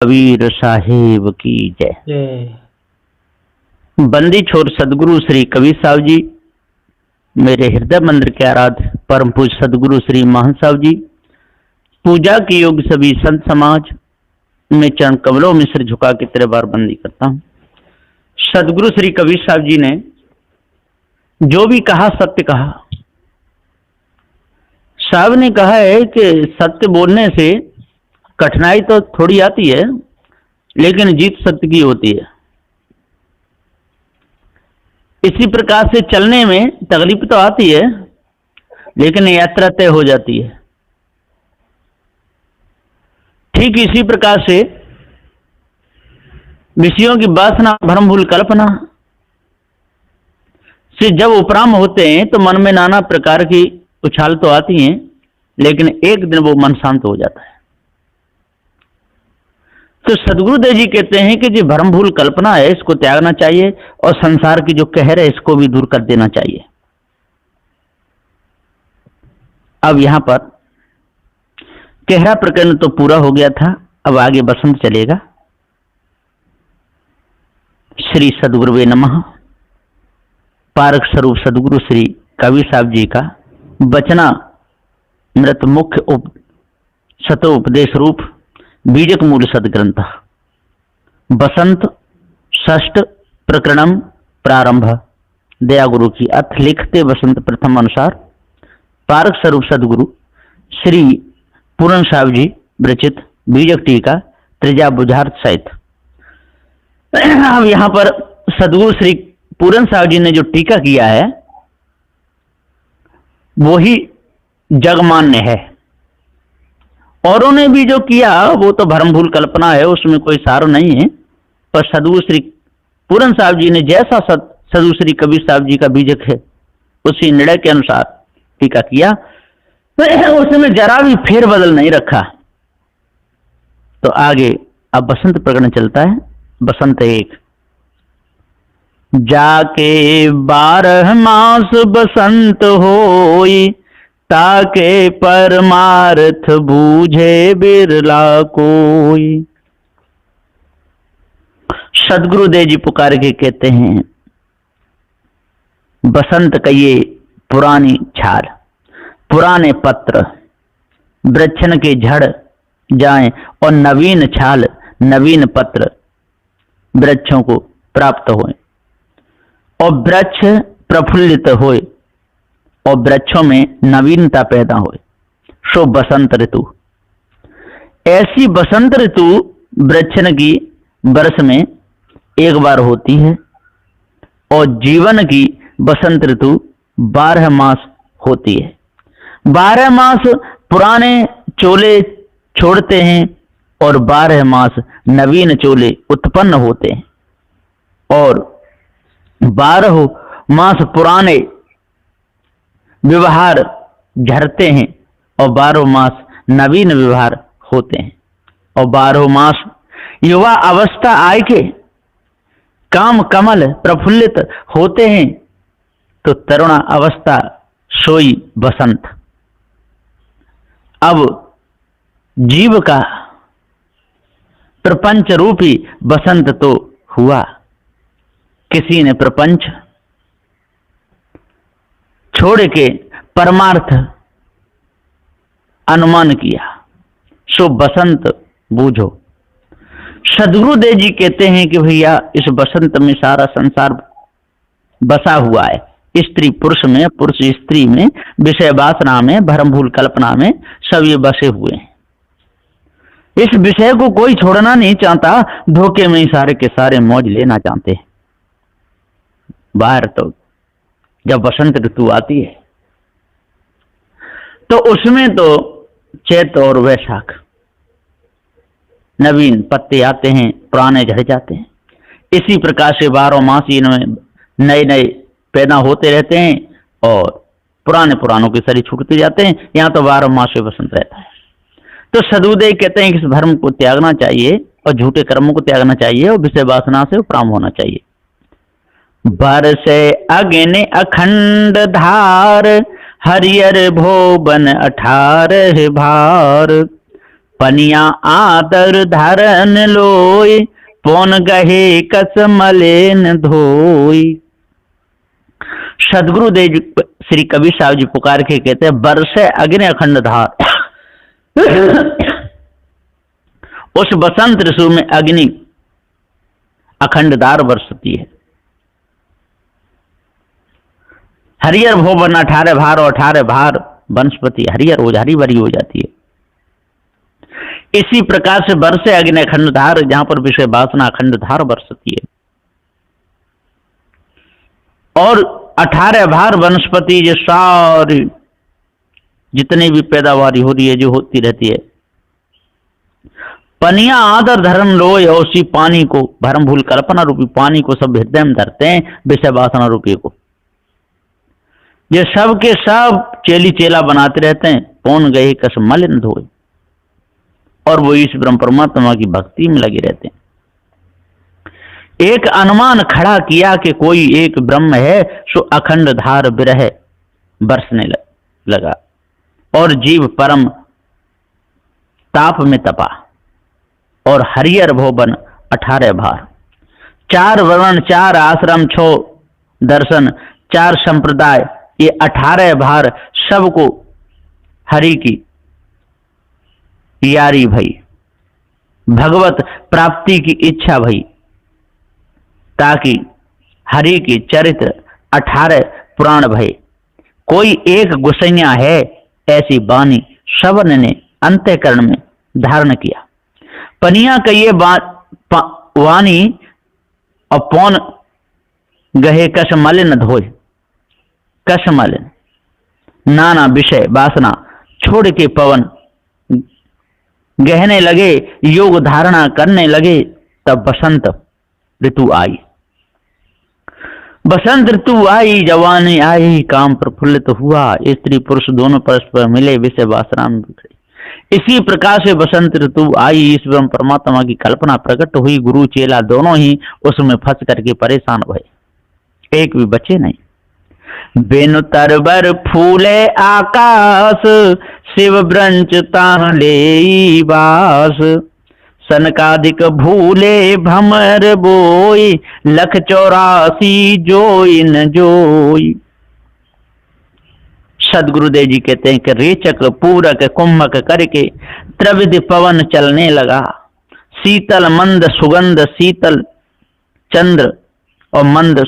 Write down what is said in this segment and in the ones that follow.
कबीर साहिब की जय। बंदी छोर सदगुरु श्री कबीर साहब जी, मेरे हृदय मंदिर के आराध्य परम पूज्य सदगुरु श्री महान साहब जी, पूजा के योग्य सभी संत समाज में चरण कमलों में सिर झुका के तेरे बार बंदी करता हूँ। सदगुरु श्री कबीर साहब जी ने जो भी कहा सत्य कहा। साहब ने कहा है कि सत्य बोलने से कठिनाई तो थोड़ी आती है, लेकिन जीत सत्य की होती है। इसी प्रकार से चलने में तकलीफ तो आती है, लेकिन यात्रा तय हो जाती है। ठीक इसी प्रकार से विषयों की वासना, भ्रम, भूल, कल्पना से जब उपराम होते हैं तो मन में नाना प्रकार की उछाल तो आती हैं, लेकिन एक दिन वो मन शांत हो जाता है। तो सदगुरुदेव जी कहते हैं कि जो भ्रम, भूल, कल्पना है इसको त्यागना चाहिए और संसार की जो कहर है इसको भी दूर कर देना चाहिए। अब यहां पर कहरा प्रकरण तो पूरा हो गया था, अब आगे बसंत चलेगा। श्री सदगुरुवे नमः। पारक स्वरूप सदगुरु श्री कबीर साहब जी का बचना मृत मुख्य सतो उपदेश रूप बीजक मूल सदग्रंथ बसंत षष्ठ प्रकरणम प्रारंभ दया गुरु की अथ लिखते बसंत प्रथम अनुसार पारक स्वरूप सदगुरु श्री पूरन साहब जी विरचित बीजक टीका त्रिजा बुझार्थ सहित। अब यहाँ पर सदगुरु श्री पूरन साहब जी ने जो टीका किया है वो ही जगमान्य है। औरों ने भी जो किया वो तो भ्रम, भूल, कल्पना है, उसमें कोई सार नहीं है। पर सदगुरु श्री पूरन साहब जी ने जैसा सदगुरु श्री कबीर साहब जी का बीजक है उसी निर्णय के अनुसार टीका किया, उसमें जरा भी फेर बदल नहीं रखा। तो आगे अब बसंत प्रकरण चलता है। बसंत एक। जाके 12 मास बसंत होई, ताके परमार्थ बूझे बिरला कोई। सदगुरुदेव जी पुकार के कहते हैं बसंत का ये पुरानी छाल, पुराने पत्र वृक्षन के झड़ जाएं और नवीन छाल, नवीन पत्र वृक्षों को प्राप्त होए और वृक्ष प्रफुल्लित होए और वृक्षों में नवीनता पैदा हो, सो बसंत ऋतु। ऐसी बसंत ऋतु वृक्षन की वर्ष में एक बार होती है और जीवन की बसंत ऋतु 12 मास होती है। 12 मास पुराने चोले छोड़ते हैं और 12 मास नवीन चोले उत्पन्न होते हैं और 12 मास पुराने व्यवहार झरते हैं और 12 मास नवीन व्यवहार होते हैं और 12 मास युवा अवस्था आय के काम कमल प्रफुल्लित होते हैं तो तरुणा अवस्था सोई बसंत। अब जीव का प्रपंच रूपी बसंत तो हुआ। किसी ने प्रपंच छोड़ के परमार्थ अनुमान किया, सो बसंत बूझो। सदगुरुदेव जी कहते हैं कि भैया इस बसंत में सारा संसार बसा हुआ है। स्त्री पुरुष में, पुरुष स्त्री में, विषय वासना में, भ्रम, भूल, कल्पना में सब ये बसे हुए हैं। इस विषय को कोई छोड़ना नहीं चाहता, धोखे में ही सारे के सारे मौज लेना चाहते हैं। बाहर तो जब बसंत ऋतु आती है तो उसमें तो चैत और वैशाख नवीन पत्ते आते हैं, पुराने झड़ जाते हैं। इसी प्रकार से 12 मास इनमें नए नए पैदा होते रहते हैं और पुराने पुरानों के शरीर छूटते जाते हैं। यहाँ तो 12 मास से बसंत रहता है। तो सदगुरुदेव कहते हैं कि इस धर्म को त्यागना चाहिए और झूठे कर्मों को त्यागना चाहिए और विषय वासना से उपराम होना चाहिए। बरसे अग्नि अखंड धार, हरियर भोबन 18 भार, पनिया आदर धरन लोय, पौन गहे कस मलेन धोई। सदगुरुदेव श्री कबीर साहब जी पुकार के कहते हैं, बरसे अग्नि अखंड धार। उस बसंत ऋतु में अग्नि अखंडधार बरसती है। हरियर भोवन 18 भार और 18 भार वनस्पति हरियर हो हरी भरी हो जाती है। इसी प्रकार से बरसे अग्नि अखंडधार, जहां पर विषय वासना अखंडधार बरसती है। और 18 भार वनस्पति जो सारी जितनी भी पैदावारी हो रही है, जो होती रहती है। पनिया आदर धर्म लोय, और उसी पानी को भरम भूल कल्पना रूपी पानी को सब हृदय में धरते हैं, विषय वासना रूपी को। ये सब के सब चेली चेला बनाते रहते हैं, पौन गए कस मलिन धोए, और वो इस ब्रह्म परमात्मा की भक्ति में लगे रहते हैं। एक अनुमान खड़ा किया कि कोई एक ब्रह्म है, सो अखंड धार विरह बरसने लगा, और जीव परम ताप में तपा, और हरियर भोवन 18 भार, 4 वर्ण 4 आश्रम 6 दर्शन 4 संप्रदाय, ये 18 भार सबको हरि की यारी भई, भगवत प्राप्ति की इच्छा भई, ताकि हरि की चरित्र 18 पुराण भय। कोई एक गुसैया है, ऐसी बानी सवन ने अंतःकरण में धारण किया। पनिया का ये वाणी और पौन गहे कस मलिन धोए, कस मलिन नाना विषय वासना छोड़ के पवन गहने लगे, योग धारणा करने लगे। तब बसंत ऋतु आई। बसंत ऋतु आई, जवानी आई, काम प्रफुल्लित हुआ, स्त्री पुरुष दोनों परस्पर मिले, विषय वासना में बिखरे। इसी प्रकार से बसंत ऋतु आई, इस ब्रह्म परमात्मा की कल्पना प्रकट हुई। गुरु चेला दोनों ही उसमें फंस करके परेशान हुए, एक भी बचे नहीं। बेनु तरबर फूले आकाश, शिव ब्रंच ताले बास, सनकादिक भूले भमर बोई, 184 जोई न जोई। सदगुरुदेव जी कहते हैं कि रेचक पूरक कुंभक करके त्रिविध पवन चलने लगा। शीतल मंद सुगंध, शीतल चंद्र और मंद,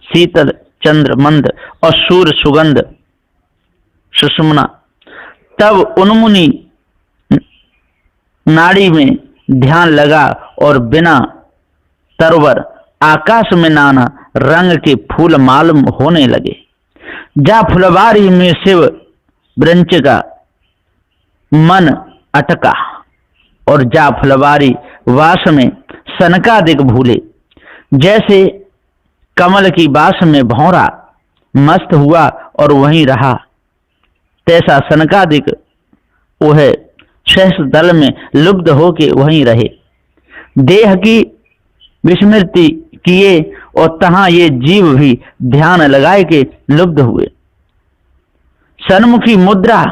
शीतल चंद्र मंद और सूर्य सुगंध सुषुम्ना। तब उन्मुनि नाड़ी में ध्यान लगा और बिना तरवर आकाश में नाना रंग के फूल मालूम होने लगे। जा फुलवारी में शिव ब्रंच का मन अटका, और जा फुलवारी वास में सनकादिक भूले। जैसे कमल की बास में भौरा मस्त हुआ और वहीं रहा, तैसा सनकादिक वह शेष दल में लुब्ध होके वहीं रहे। देह की विस्मृति किए और तहां ये जीव भी ध्यान लगाए के लुब्ध हुए। सन्मुखी मुद्रा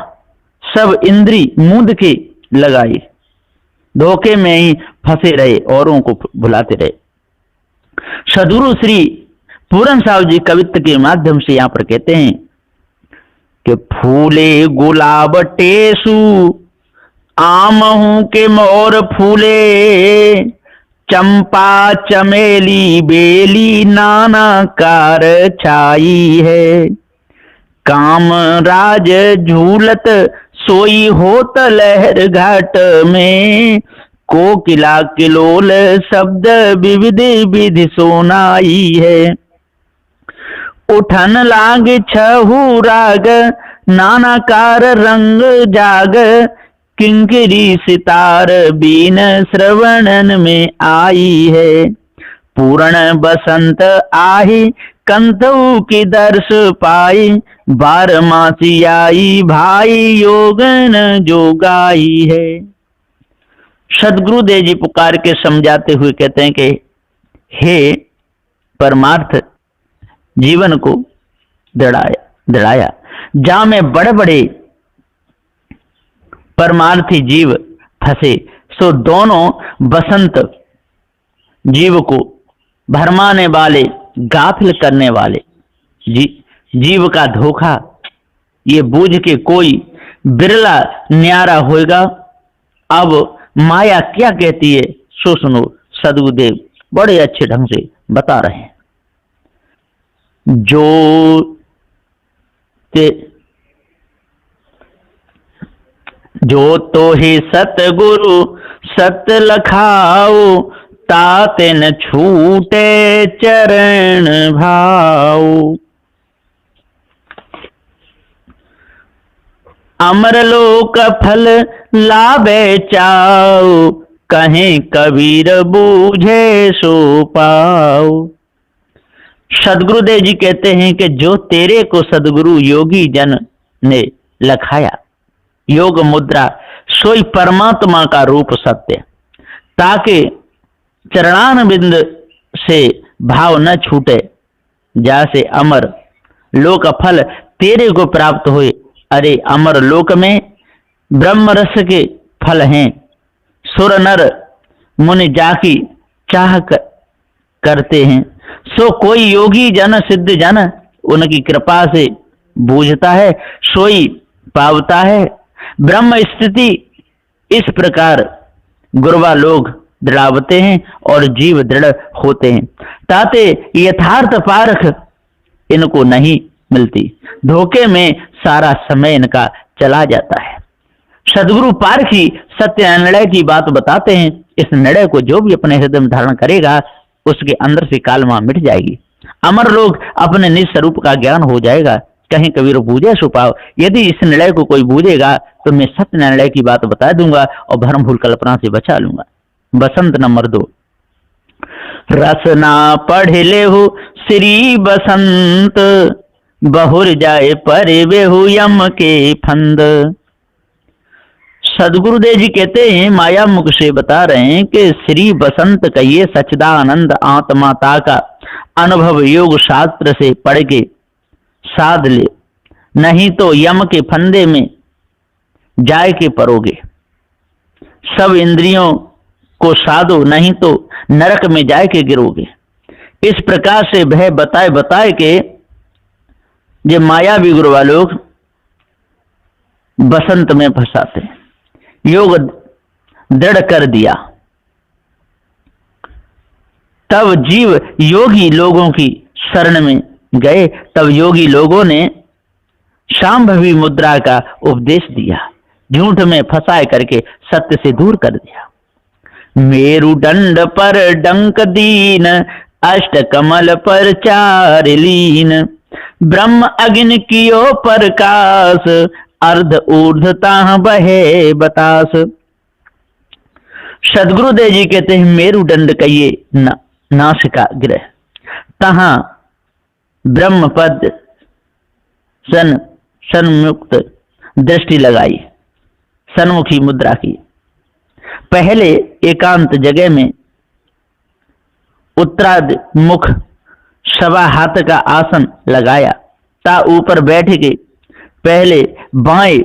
सब इंद्री मूंद के लगाई, धोखे में ही फंसे रहे, औरों को भुलाते रहे। सदगुरु श्री पूरन साहब जी कवित्व के माध्यम से यहाँ पर कहते हैं कि फूले गुलाब टेसु, आमहू के मोर फूले, चंपा चमेली बेली नाना कार छाई है। काम राज झूलत सोई होत लहर घाट में, कोकिला किलोल शब्द विविध विधि सोनाई है। उठन लाग छहु राग नानाकार रंग जाग, किंकरी सितार बीन श्रवणन में आई है। पूर्ण बसंत आही कंतु की दर्श पाई, 12 मासी आई भाई योगन जोगाई है। सदगुरुदेव जी पुकार के समझाते हुए कहते हैं कि हे परमार्थ जीवन को दृढ़ाया, जहां में बड़े बड़े परमार्थी जीव फंसे। सो दोनों बसंत जीव को भरमाने वाले, गाफिल करने वाले जीव का धोखा ये बूझ के कोई बिरला न्यारा होएगा। अब माया क्या कहती है सो सुनो। सदगुरुदेव बड़े अच्छे ढंग से बता रहे हैं। जो तो ही सतगुरु सत लखाओ, ताते न छूटे चरण भाव। अमरलोक फल लाभे चाओ, कहें कबीर बूझे सो पाओ। सदगुरुदेव जी कहते हैं कि जो तेरे को सदगुरु योगी जन ने लखाया, योग मुद्रा सोई परमात्मा का रूप सत्य, ताकि चरणान बिंद से भाव न छूटे, जैसे अमर लोक फल तेरे को प्राप्त हुए। अरे अमर लोक में ब्रह्म रस के फल हैं, सुर नर मुनि जाकी चाह करते हैं। सो कोई योगी जन सिद्ध जन उनकी कृपा से बूझता है, सोई पावता है ब्रह्म स्थिति। इस प्रकार गुरवा लोग दृढ़ावते हैं और जीव दृढ़ होते हैं, ताते यथार्थ पारख इनको नहीं मिलती। धोखे में सारा समय इनका चला जाता है। सदगुरु पारखी सत्य निर्णय की बात बताते हैं। इस निर्णय को जो भी अपने हृदय में धारण करेगा, उसके अंदर से कालमा मिट जाएगी। अमर लोग अपने निज स्वरूप का ज्ञान हो जाएगा। कहीं कबीर बूझे सुपाव। यदि इस निर्णय को कोई बूझेगा तो मैं सत्य निर्णय की बात बता दूंगा और भ्रम भूल कल्पना से बचा लूंगा। बसंत नंबर 2। रसना पढ़ ले हो श्री बसंत, बहुर जाए परे बेहु यम के फंद। सदगुरुदेव जी कहते हैं, माया मुख से बता रहे हैं कि श्री बसंत कहिए सच्चिदानंद आत्माता का अनुभव योग शास्त्र से पढ़ के साध ले, नहीं तो यम के फंदे में जाए के परोगे। सब इंद्रियों को साधो, नहीं तो नरक में जाए के गिरोगे। इस प्रकार से भय बताए बताए के ये माया भी गुरुवा लोग बसंत में फंसाते हैं। योग दृढ़ कर दिया, तब जीव योगी लोगों की शरण में गए। तब योगी लोगों ने शांभवी मुद्रा का उपदेश दिया, झूठ में फंसाए करके सत्य से दूर कर दिया। मेरुदंड पर डंक दीन, अष्ट कमल पर चार लीन। ब्रह्म अग्नि कियो प्रकाश, अर्ध ऊर्ध्व ताह बहे बतास। सदगुरुदेव जी कहते हैं, मेरुदंड कहिए नासिका गृह, तहां ब्रह्म पद सन्मुक्त दृष्टि लगाई, सन्मुखी मुद्रा की। पहले एकांत जगह में उत्तरामुख सवा हाथ का आसन लगाया, ता ऊपर बैठ के पहले बाएं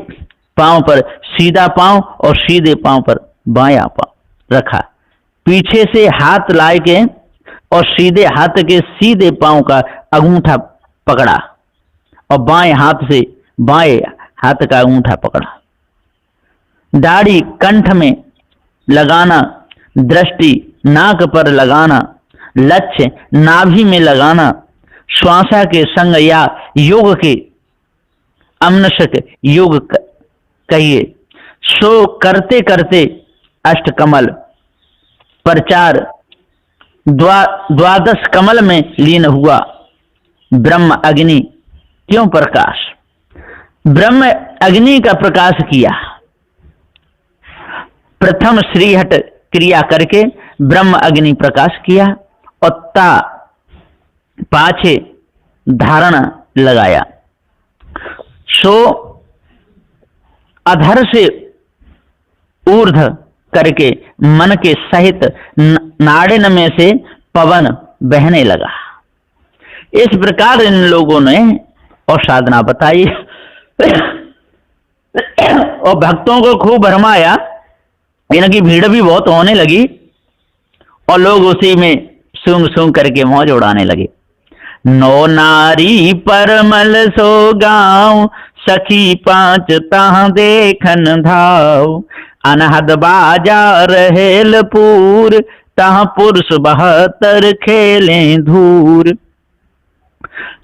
पांव पर सीधा पांव और सीधे पांव पर बायां पांव रखा। पीछे से हाथ लाए के और सीधे हाथ के सीधे पांव का अंगूठा पकड़ा और बाएं हाथ से बाएं हाथ का अंगूठा पकड़ा। दाढ़ी कंठ में लगाना, दृष्टि नाक पर लगाना, लक्ष्य नाभि में लगाना, श्वासा के संग या योग के अमनशक योग कहिए। सो करते करते अष्टकमल पर चार द्वादश कमल में लीन हुआ। ब्रह्म अग्नि क्यों प्रकाश? ब्रह्म अग्नि का प्रकाश किया। प्रथम श्रीहट क्रिया करके ब्रह्म अग्नि प्रकाश किया और ता पाछे धारण लगाया। सो अधर से ऊर्ध करके मन के सहित नाड़िन में से पवन बहने लगा। इस प्रकार इन लोगों ने और साधना बताई। और भक्तों को खूब भरमाया, इनकी भीड़ भी बहुत होने लगी और लोग उसी में सूंघ सूंघ करके मौज उड़ाने लगे। नौ नारी परमल सो गाँव, सखी पांच तहाँ देखन धाव, अनहद बाजार हेलपुर, तहाँ पुरुष 72 खेले धूर।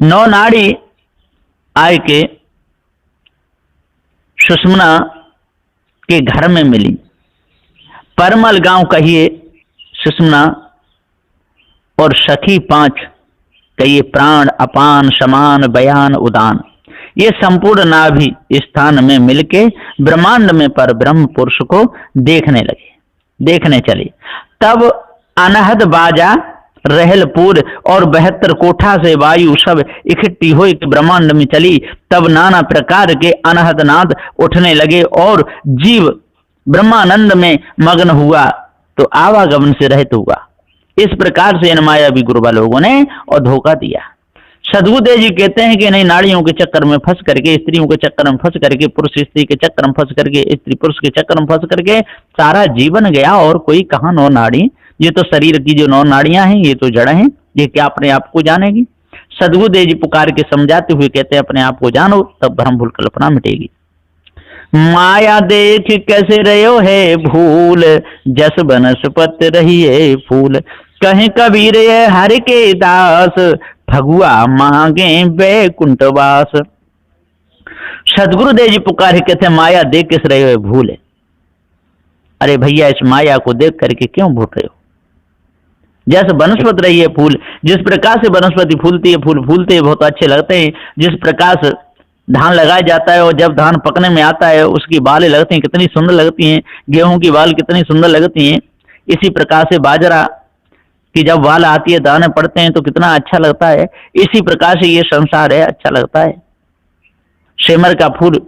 नौ नाड़ी आय के सुषमना के घर में मिली। परमल गांव कहिए सुषमना, और सखी 5 कहिए प्राण अपान समान बयान उदान। ये संपूर्ण नाभि स्थान में मिलके ब्रह्मांड में पर ब्रह्म पुरुष को देखने लगे, देखने चले। तब अनहद बाजा रहलपुर और 72 कोठा से वायु सब इकट्ठी हुई ब्रह्मांड में चली। तब नाना प्रकार के अनहद नाद उठने लगे और जीव ब्रह्मानंद में मग्न हुआ तो आवागमन से रहित हुआ। इस प्रकार से इन मायावी गुरुबा लोगों ने और धोखा दिया। सदगुरुदेव जी कहते हैं कि नहीं, नाड़ियों के चक्कर में फंस करके, स्त्रियों के चक्कर में फंस करके, पुरुष स्त्री के चक्कर में फंस करके, स्त्री पुरुष के चक्कर में फंस करके सारा जीवन गया। और कोई कहाँ 9 नाड़ी, ये तो शरीर की जो 9 नाड़ियां हैं ये तो जड़ हैं, ये क्या अपने आप को जानेगी। सदगुरुदेव जी पुकार के समझाते हुए कहते हैं अपने आप को जानो, तब भ्रम भूल कल्पना मिटेगी। माया देख कैसे रहो है भूल, जस बनस्पत रही है फूल, कहीं कबीर ये हर के दास, भगुआ मांगे बैकुंठवास। सदगुरुदेव जी पुकार कहते माया देख किस रहे हो भूल है। अरे भैया इस माया को देख करके क्यों भूल रहे हो। जैसे वनस्पति रही है फूल, जिस प्रकार से वनस्पति फूलती है, फूल फूलते हैं बहुत अच्छे लगते हैं, जिस प्रकार से धान लगाया जाता है और जब धान पकने में आता है उसकी बालें लगती हैं कितनी सुंदर लगती हैं, गेहूं की बाल कितनी सुंदर लगती हैं, इसी प्रकार से बाजरा कि जब बाल आती है दाने पड़ते हैं तो कितना अच्छा लगता है। इसी प्रकार से ये संसार है, अच्छा लगता है। सेमर का फूल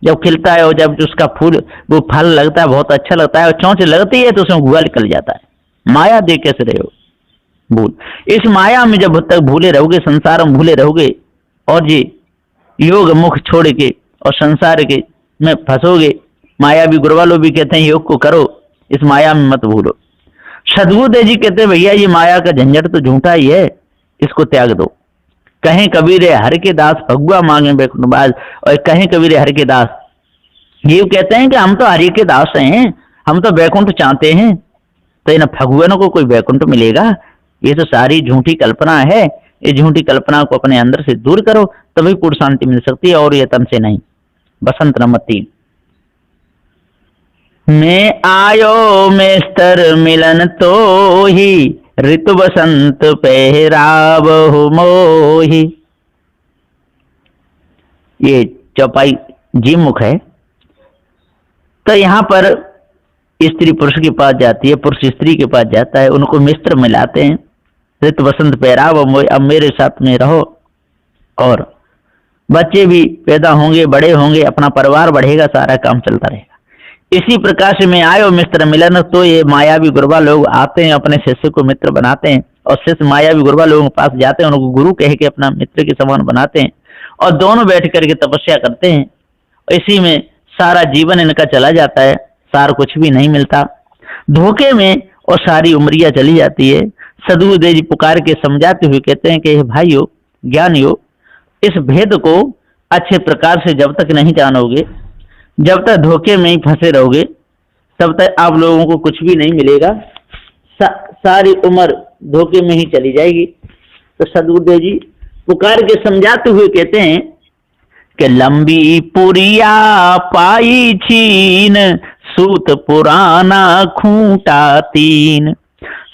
जब खिलता है और जब उसका फूल वो फल लगता है बहुत अच्छा लगता है, और चोंच लगती है तो उसमें गुआ निकल जाता है। माया देख कैसे रहे हो भूल। इस माया में जब तक भूले रहोगे, संसार में भूले रहोगे और जी योग मुख छोड़ के और संसार के में फंसोगे। माया भी गुरुवालों भी कहते हैं योग को करो, इस माया में मत भूलो। सदगुरुदेव जी कहते हैं भैया ये माया का झंझट तो झूठा ही है, इसको त्याग दो। कहें कबीर हर के दास, भगुआ मांगे बैकुंठवास। और कहें कबीर हर के दास, ये कहते हैं कि हम तो हरि के दास हैं, हम तो बैकुंठ चाहते हैं, तो इन भगवानों को कोई बैकुंठ मिलेगा? ये तो सारी झूठी कल्पना है। ये झूठी कल्पना को अपने अंदर से दूर करो तभी पूर्ण शांति मिल सकती है, और ये तन से नहीं। बसंत नंबर 3। मैं आयो मेस्तर मिलन तो ही, ऋतु बसंत पहरावहु मोही। ये चौपाई जी मुख है। तो यहाँ पर स्त्री पुरुष के पास जाती है, पुरुष स्त्री के पास जाता है, उनको मिस्त्र मिलाते हैं। ऋतु बसंत पहरावहु मोही, अब मेरे साथ में रहो, और बच्चे भी पैदा होंगे, बड़े होंगे, अपना परिवार बढ़ेगा, सारा काम चलता रहेगा। इसी प्रकार से मैं आयो मित्र मिलन। तो ये मायावी गुरुवा लोग आते हैं, अपने शिष्य को मित्र बनाते हैं, और शिष्य मायावी गुरुवा लोगों के पास जाते हैं, उनको गुरु कह के अपना मित्र के समान बनाते हैं, और दोनों बैठ करके तपस्या करते हैं। इसी में सारा जीवन इनका चला जाता है, सार कुछ भी नहीं मिलता, धोखे में, और सारी उम्रियां चली जाती है। सदगुरुदेव जी पुकार के समझाते हुए कहते हैं कि भाइयों ज्ञानियों, इस भेद को अच्छे प्रकार से जब तक नहीं जानोगे, जब तक धोखे में ही फंसे रहोगे, तब तक आप लोगों को कुछ भी नहीं मिलेगा। सारी उम्र धोखे में ही चली जाएगी। तो सदगुरुदेव जी पुकार के समझाते हुए कहते हैं कि लंबी पुरिया पाई छीन, सूत पुराना खूंटा 3,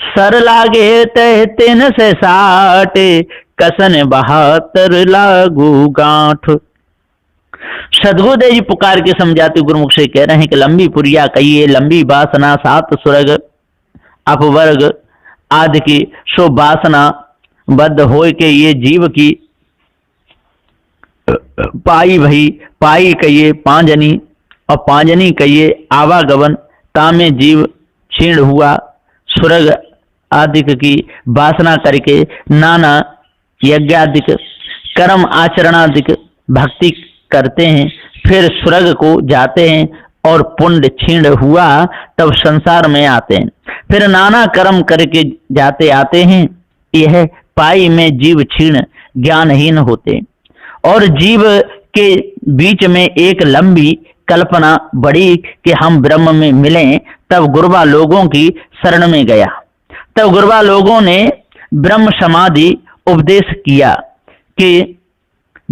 सर लागे तह 3 से 60, कसन 72 लागू गांठ। सदगुरुदेव जी पुकार के समझाते गुरुमुख से कह रहे हैं कि लंबी पुरिया कहिए, लंबी वासना, 7 स्वर्ग अपवर्ग आदि की सो वासना बद्ध हो के ये जीव की पाई भई, पाई कहिए पांजनी, और पांजनी कहिए आवागमन, तामे जीव क्षीण हुआ, स्वर्ग आदि की वासना करके नाना यज्ञादिक कर्म आचरणादिक भक्ति करते हैं, फिर स्वर्ग को जाते हैं और पुण्य क्षीण हुआ तब संसार में आते हैं, फिर नाना कर्म करके जाते आते हैं। यह पाई में जीव क्षीण ज्ञानहीन होते, और जीव के बीच में एक लंबी कल्पना बड़ी कि हम ब्रह्म में मिलें। तब गुरबा लोगों की शरण में गया। तब गुरबा लोगों ने ब्रह्म समाधि उपदेश किया कि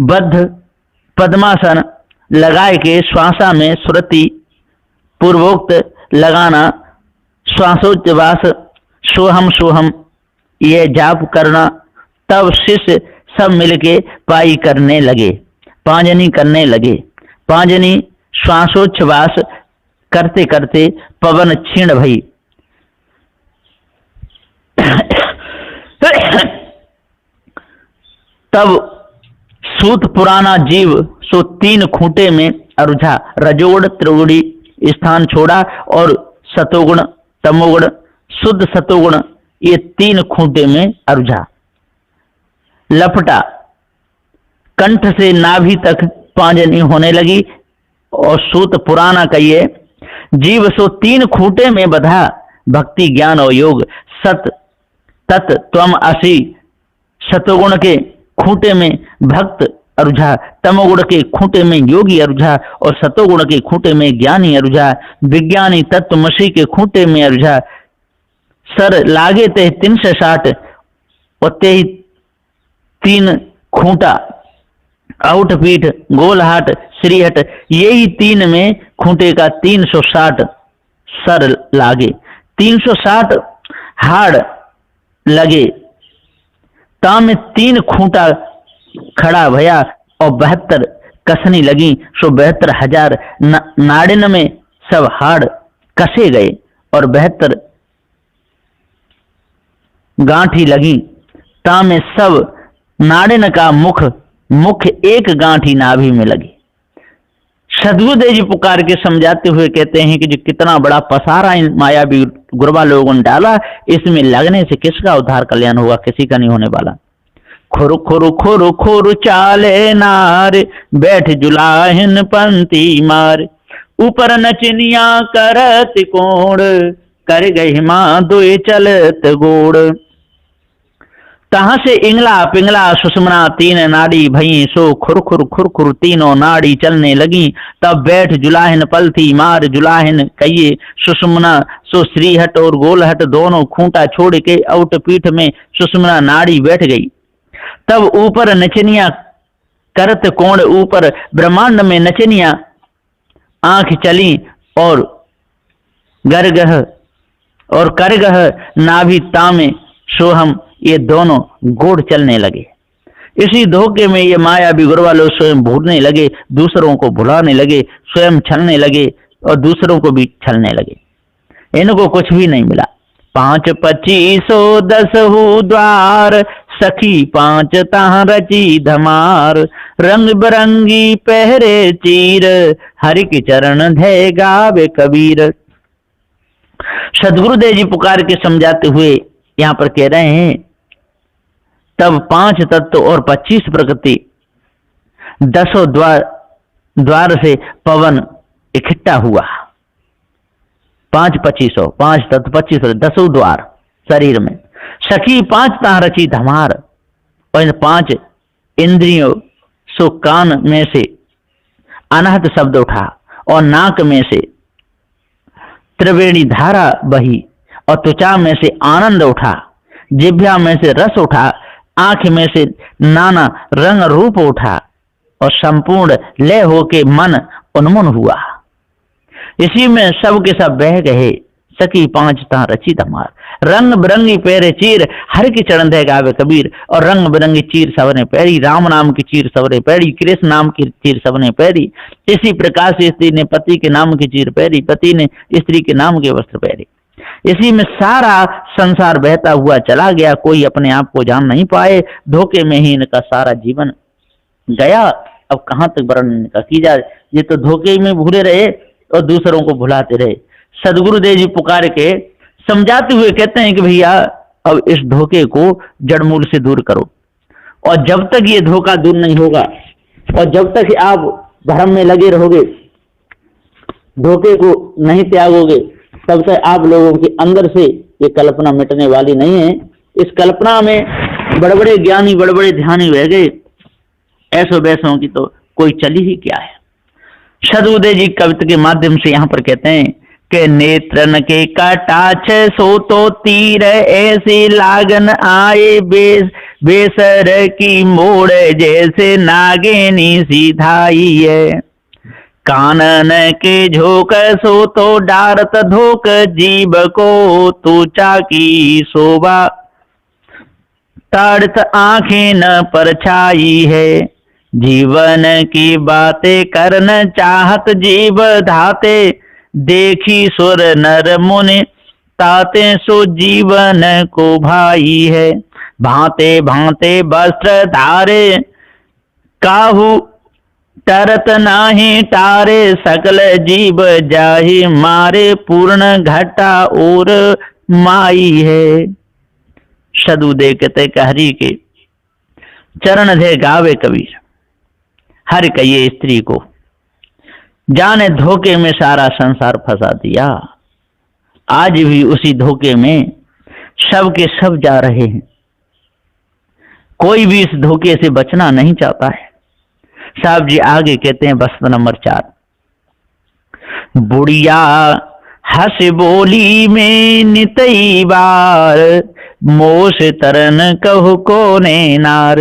बद्ध पद्मासन लगाए के श्वासा में श्रुति पूर्वोक्त लगाना, श्वासोच्छ्वास सोहम सोहम ये जाप करना। तब शिष्य सब मिलके पाई करने लगे, पांजनी करने लगे। पांजनी श्वासोच्छ्वास करते करते पवन क्षीण भई। तब सूत पुराना जीव सो तीन खूंटे में अरुझा, रजोगुण त्रिगुणी स्थान छोड़ा और सतोगुण तमोगुण शुद्ध सतोगुण ये तीन खूंटे में अरुझा। लपटा कंठ से नाभि तक पांजनी होने लगी और सूत पुराना कहिए जीव सो तीन खूंटे में बधा। भक्ति ज्ञान और योग सत तत् त्वम असि। सतोगुण के खूंटे में भक्त अरुझा, तमोगुण के खूंटे में योगी अरुझा और सतोगुण के खूंटे में ज्ञानी अरुझा। विज्ञानी तत्वमसी के खूंटे में अरुझा। सर लागे ते 360 और ते तीन खूंटा, आउट पीठ गोलहाट श्रीहट, यही तीन में खूंटे का 360 सर लागे, 360 हाड़ लगे। ताम तीन खूंटा खड़ा भया और 72 कसनी लगी। सो 72,000 नाड़िन में सब हाड़ कसे गए और 72 गांठी लगी। तामे सब नाड़िन का मुख एक गांठी नाभि में लगी। सदगुरुदेव जी पुकार के समझाते हुए कहते हैं कि जो कितना बड़ा पसारा इन मायावी गुरबा लोगों ने डाला, इसमें लगने से किसका उद्धार कल्याण होगा? किसी का नहीं होने वाला। खुरु खुरु खुरु खुरु चाले नार, बैठ जुलाहिन पंती मार। ऊपर नचनिया करत कोण, कर गई माँ दुई चलत गोड़। तहां से इंगला पिंगला सुषमना तीन नाड़ी भई। सो खुर खुर खुर खुर तीनों नाड़ी चलने लगी। तब बैठ जुलाहिन पलथी मार। जुलाहिन कहिए सुषमना। सो श्रीहट और गोलहट दोनों खूंटा छोड़ के आउट पीठ में सुषमना नाड़ी बैठ गई। तब ऊपर नचनिया करत कोण, ऊपर ब्रह्मांड में नचनिया आंख चली और गरगह और करगह नाभि तामे सोहम ये दोनों गोड़ चलने लगे। इसी धोखे में ये मायावी गुरबा लोग स्वयं भूलने लगे, दूसरों को भुलाने लगे, स्वयं छलने लगे और दूसरों को भी छलने लगे। इनको कुछ भी नहीं मिला। 5 25 10 द्वार, सखी 5 तां रची धमार। रंग बरंगी पहरे चीर, हरि के चरण धय गावे कबीर। सदगुरुदेव जी पुकार के समझाते हुए यहाँ पर कह रहे हैं, तब 5 तत्व और 25 प्रकृति 10 द्वार से पवन इकट्ठा हुआ। 5 25 5 तत्व 25 10 द्वार शरीर में। सखी 5 तां रची धमार, और इन 5 इंद्रियों सो कान में से अनहत शब्द उठा और नाक में से त्रिवेणी धारा बही और त्वचा में से आनंद उठा, जिह्वा में से रस उठा, आंख में से नाना रंग रूप उठा और संपूर्ण लय होके मन उन्मुन हुआ। इसी में सब के सब बह गए। सखी 5 तां रची धमार। रंग बिरंगी पैरे चीर, हर की चरण दे गावे कबीर। और रंग बिरंगी चीर सबने पैरी, राम नाम की चीर सबने पैरी, कृष्ण नाम की चीर सबने पैरी। इसी प्रकार से स्त्री ने पति के नाम की चीर पैरी, पति ने स्त्री के नाम के वस्त्र पैरी। इसी में सारा संसार बहता हुआ चला गया। कोई अपने आप को जान नहीं पाए। धोखे में ही इनका सारा जीवन गया। अब कहां तक वर्णन इनका की जाए। ये तो धोखे में भूले रहे और दूसरों को भुलाते रहे। सदगुरुदेव जी पुकार के समझाते हुए कहते हैं कि भैया अब इस धोखे को जड़मूल से दूर करो। और जब तक ये धोखा दूर नहीं होगा और जब तक आप भ्रम में लगे रहोगे, धोखे को नहीं त्यागोगे, तब तक आप लोगों के अंदर से ये कल्पना मिटने वाली नहीं है। इस कल्पना में बड़े बड़े ज्ञानी, बड़े बड़े ध्यानी रह गए, ऐसो वैसों की तो कोई चली ही क्या है। सदुदय जी कविता के माध्यम से यहाँ पर कहते हैं कि नेत्रन के कटाक्ष सो तो तीर, ऐसी लागन आए बेसर की मोड़, जैसे नागिनी सीधाई है। कानन के झोंक सो तो डारत धोक, जीव को तूचा की शोभा, ताड़त आंखें न परछाई है। जीवन की बातें करन चाहत जीव धाते, देखी सुर नर मुनि ताते, सो जीवन को भाई है। भांते भांते वस्त्र धारे, काहू तरत नाही तारे, सकल जीव जाहि मारे, पूर्ण घटा और माई है। सदुदय कहते हरि के चरण धे गावे कबीर, हर कहिए स्त्री को, जाने धोखे में सारा संसार फंसा दिया। आज भी उसी धोखे में सब के सब जा रहे हैं, कोई भी इस धोखे से बचना नहीं चाहता है। साहब जी आगे कहते हैं बस्त नंबर 4, बुढ़िया हंस बोली में नितई बार, मोश तरन कहु कोने नार।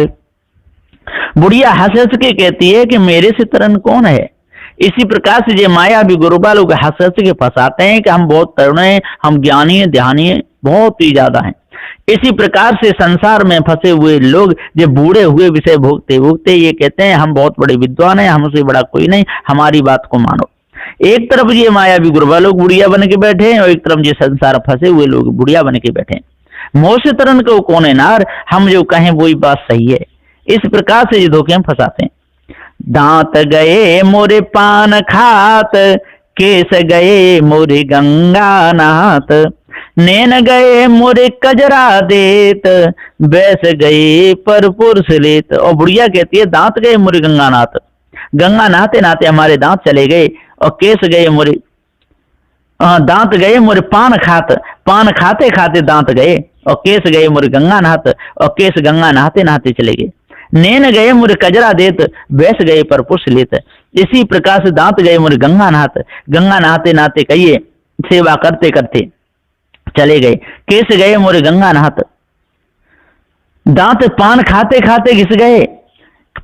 बुढ़िया हंस हंस के कहती है कि मेरे से तरन कौन है। इसी प्रकार से ये माया भी गुरुबा लोग हंस हंस के फंसाते हैं कि हम बहुत तरुण हैं, हम ज्ञानी हैं, ध्यानी हैं, बहुत ही ज्यादा हैं। इसी प्रकार से संसार में फंसे हुए लोग जो बूढ़े हुए विषय भोगते भोगते ये कहते हैं हम बहुत बड़े विद्वान हैं, हमसे बड़ा कोई नहीं, हमारी बात को मानो। एक तरफ ये माया भी गुरुबा लोग बुढ़िया बन के बैठे हैं और एक तरफ ये संसार फंसे हुए लोग बुढ़िया बन के बैठे हैं। मोह से तरन को कौन है नार, हम जो कहें वही बात सही है। इस प्रकार से ये धोखे में फंसाते हैं। दांत गए मोरे पान खात, केस गए मोरे गंगा नाथ, नैन गए मोरे कजरा देत, बैस गए पर पुरुष लेत। और बुढ़िया कहती है दांत गए मोरे गंगानाथ, गंगा नहाते नहाते हमारे दांत चले गए, और केस गए मोरे दांत गए मोरे पान खाते खाते दांत गए, और केस गए मोरे गंगा नाथ, और केस गंगा नहाते नहाते चले गए। नैन गए मोरे कजरा देत, बैस गए पर पुरुष लेत। इसी प्रकार से दांत गए मोरे गंगा नहाते नहाते कहिए सेवा करते करते चले गए। केस गए मोरे गंगा नहात, दांत पान खाते खाते घिस गए,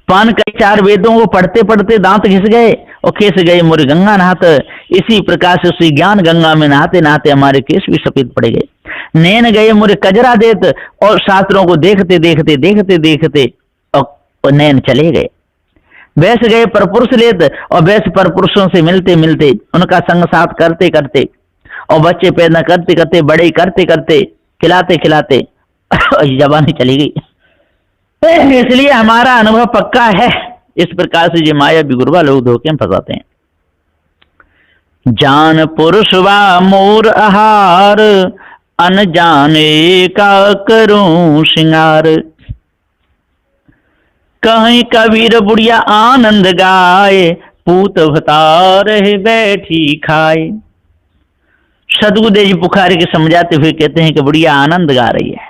पान कई 4 वेदों को पढ़ते पढ़ते दांत घिस गए, और केस गए मोरे गंगा नहात। इसी प्रकार से उसी ज्ञान गंगा में नहाते नहाते हमारे केस भी सफेद पड़ गए। नैन गए मोरे कजरा देत, और शास्त्रों को देखते देखते देखते देखते और नैन चले गए। बैस गए पर पुरुष लेत, और बैस पर पुरुषों से मिलते मिलते उनका संग साथ करते करते और बच्चे पैदा करते करते बड़े करते करते खिलाते खिलाते जवानी चली गई। इसलिए हमारा अनुभव पक्का है। इस प्रकार से ये माया भी गुरुबा लोग धोखे में फंसाते हैं। जान पुरुष वा मोर आहार, अनजाने का करूं श्रृंगार। कहीं कबीर बुढ़िया आनंद गाए, पूत भता रहे बैठी खाए। सदगुरुदेव जी पुखारी के समझाते हुए कहते हैं कि बुढ़िया आनंद गा रही है,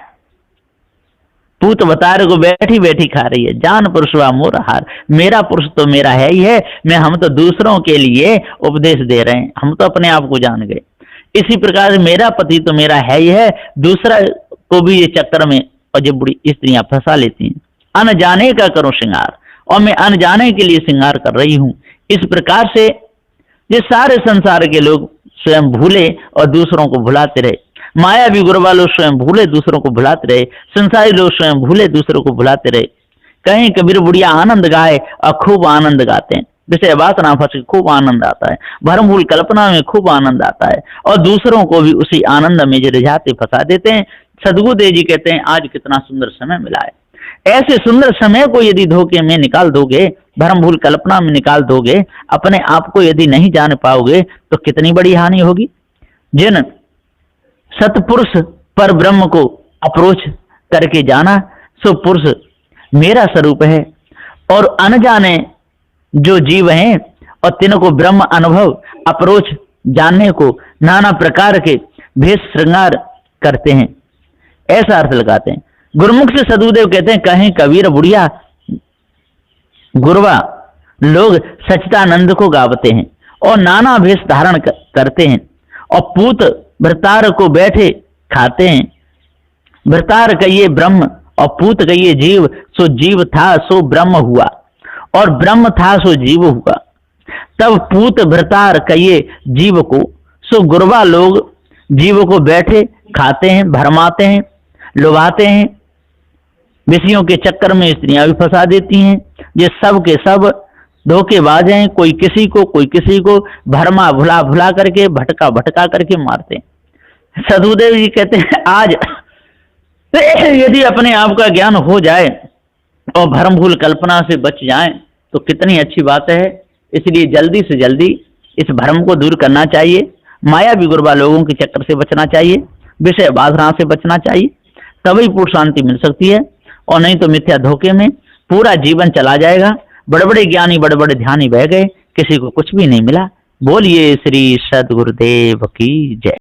पूत भतार को बैठी बैठी खा रही है। जान पुरुष वा मोर आहार, मेरा पुरुष तो मेरा है ही है, हम तो दूसरों के लिए उपदेश दे रहे हैं, हम तो अपने आप को जान गए। इसी प्रकार से मेरा पति तो मेरा है ही है, दूसरा को भी ये चक्कर में और जो बुढ़ी स्त्रियां फंसा लेती हैं। अनजाने का करो श्रृंगार, और मैं अनजाने के लिए श्रृंगार कर रही हूं। इस प्रकार से ये सारे संसार के लोग स्वयं भूले और दूसरों को भुलाते रहे। माया भी गुरुबा लोग स्वयं भूले दूसरों को भुलाते रहे, संसारी लोग स्वयं भूले दूसरों को भुलाते रहे। कहीं कबीर बुढ़िया आनंद गाए और खूब आनंद गाते हैं, जैसे वासना फंसे खूब आनंद आता है, भरमूल कल्पना में खूब आनंद आता है, और दूसरों को भी उसी आनंद में जो रिझाते फंसा देते हैं। सदगुरुदेव जी कहते हैं आज कितना सुंदर समय मिला है। ऐसे सुंदर समय को यदि धोखे में निकाल दोगे, भरमभूल कल्पना में निकाल दोगे, अपने आप को यदि नहीं जान पाओगे तो कितनी बड़ी हानि होगी। जिन सतपुरुष पर ब्रह्म को अप्रोच करके जाना, सो पुरुष मेरा स्वरूप है, और अनजाने जो जीव हैं और तिनको ब्रह्म अनुभव अप्रोच जानने को नाना प्रकार के भेष श्रृंगार करते हैं, ऐसा अर्थ लगाते हैं। गुरुमुख से सदुदेव कहते हैं, कहें कबीर बुढ़िया गुरवा लोग सच्चिदानंद को गावते हैं और नाना भेष धारण करते हैं और पूत भ्रतार को बैठे खाते हैं। भ्रतार कहिए ब्रह्म और पूत कहिए जीव, सो जीव था सो ब्रह्म हुआ और ब्रह्म था सो जीव हुआ। तब पूत भ्रतार कहिए जीव को, सो गुरवा लोग जीव को बैठे खाते हैं, भरमाते हैं, लुभाते हैं। विषयों के चक्कर में स्त्रियां भी फंसा देती हैं। ये सब के सब धोखेबाज हैं, कोई किसी को भरमा भुला भुला करके भटका भटका करके मारते हैं। सदुदेव जी कहते हैं, आज यदि अपने आप का ज्ञान हो जाए और भ्रम भूल कल्पना से बच जाएं तो कितनी अच्छी बात है। इसलिए जल्दी से जल्दी इस भ्रम को दूर करना चाहिए, मायावी गुरबा लोगों के चक्कर से बचना चाहिए, विषय बासना से बचना चाहिए, तभी पूर्ण शांति मिल सकती है। और नहीं तो मिथ्या धोखे में पूरा जीवन चला जाएगा। बड़े बड़े ज्ञानी बड़े बड़े ध्यानी बह गए, किसी को कुछ भी नहीं मिला। बोलिए श्री सद्गुरुदेव की जय।